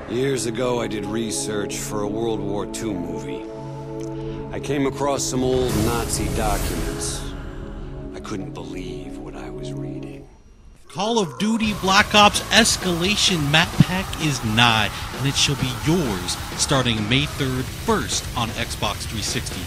Years ago, I did research for a World War II movie. I came across some old Nazi documents. I couldn't believe what I was reading. Call of Duty Black Ops Escalation map pack is nigh, and it shall be yours starting May 3rd first on Xbox 360.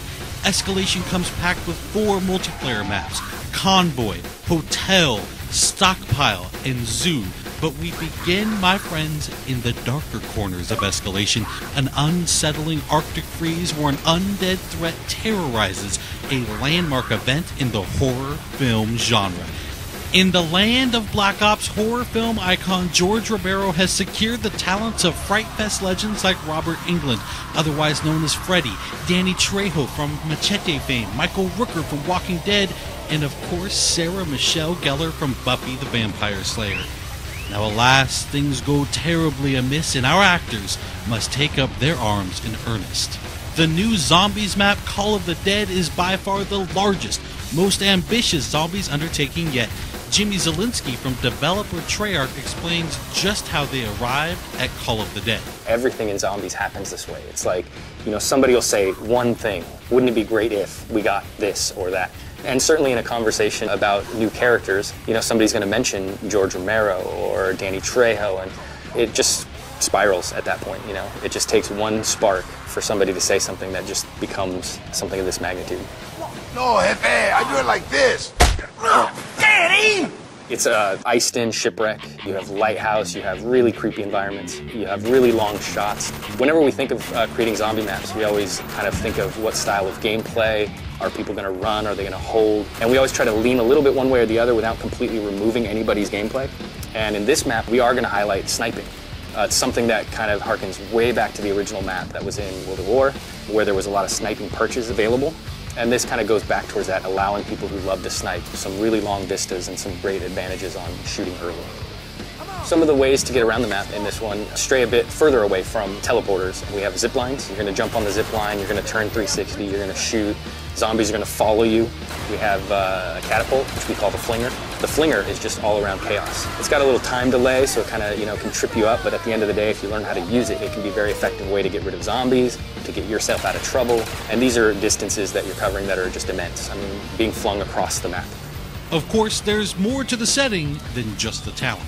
Escalation comes packed with 4 multiplayer maps: Convoy, Hotel, Stockpile, and Zoo. But we begin, my friends, in the darker corners of Escalation, an unsettling Arctic freeze where an undead threat terrorizes a landmark event in the horror film genre. In the land of Black Ops, horror film icon George Romero has secured the talents of Fright Fest legends like Robert Englund, otherwise known as Freddy, Danny Trejo from Machete fame, Michael Rooker from Walking Dead, and of course Sarah Michelle Gellar from Buffy the Vampire Slayer. Now alas, things go terribly amiss and our actors must take up their arms in earnest. The new Zombies map, Call of the Dead, is by far the largest, most ambitious Zombies undertaking yet. Jimmy Zielinski from developer Treyarch explains just how they arrived at Call of the Dead. Everything in Zombies happens this way. It's like, somebody will say one thing. Wouldn't it be great if we got this or that? And certainly in a conversation about new characters, somebody's going to mention George Romero or Danny Trejo, and it just spirals at that point. It just takes one spark for somebody to say something that just becomes something of this magnitude. No, Jefe, I do it like this. Daddy! It's a iced-in shipwreck. You have lighthouse, you have really creepy environments, you have really long shots. Whenever we think of creating zombie maps, we always kind of think of what style of gameplay. Are people going to run? Are they going to hold? And we always try to lean a little bit one way or the other without completely removing anybody's gameplay. And in this map, we are going to highlight sniping. It's something that kind of harkens way back to the original map that was in World at War, where there was a lot of sniping perches available. And this kind of goes back towards that, allowing people who love to snipe some really long vistas and some great advantages on shooting early. Some of the ways to get around the map in this one stray a bit further away from teleporters. We have zip lines. You're going to jump on the zip line, you're going to turn 360, you're going to shoot. Zombies are going to follow you. We have a catapult, which we call the flinger. The flinger is just all around chaos. It's got a little time delay, so it kind of, can trip you up, but at the end of the day, if you learn how to use it, it can be a very effective way to get rid of zombies, to get yourself out of trouble. And these are distances that you're covering that are just immense. I mean, being flung across the map. Of course, there's more to the setting than just the talent.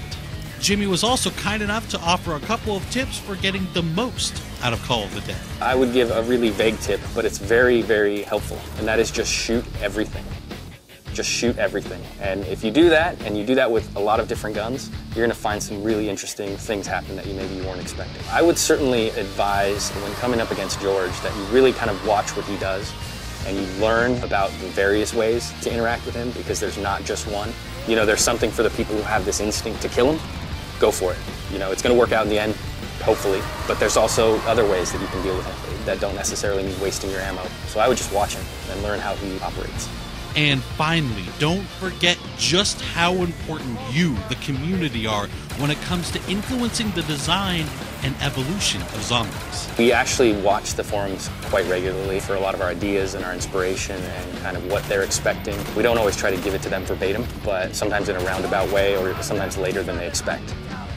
Jimmy was also kind enough to offer a couple of tips for getting the most out of Call of the Dead. I would give a really vague tip, but it's very, very helpful, and that is just shoot everything. Just shoot everything. And if you do that, and you do that with a lot of different guns, you're going to find some really interesting things happen that maybe you weren't expecting. I would certainly advise, when coming up against George, that you really kind of watch what he does, and you learn about the various ways to interact with him, because there's not just one. There's something for the people who have this instinct to kill him. Go for it. It's going to work out in the end, hopefully, but there's also other ways that you can deal with him that don't necessarily mean wasting your ammo. So I would just watch him and learn how he operates. And finally, don't forget just how important you, the community, are when it comes to influencing the design and evolution of zombies. We actually watch the forums quite regularly for a lot of our ideas and our inspiration and kind of what they're expecting. We don't always try to give it to them verbatim, but sometimes in a roundabout way or sometimes later than they expect.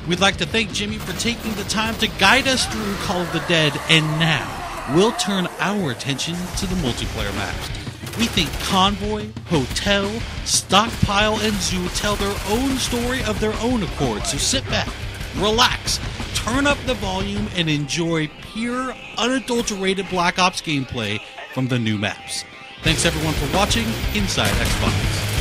We'd like to thank Jimmy for taking the time to guide us through Call of the Dead, and now we'll turn our attention to the multiplayer maps. We think Convoy, Hotel, Stockpile, and Zoo tell their own story of their own accord, so sit back, relax, turn up the volume, and enjoy pure, unadulterated Black Ops gameplay from the new maps. Thanks everyone for watching Inside Xbox.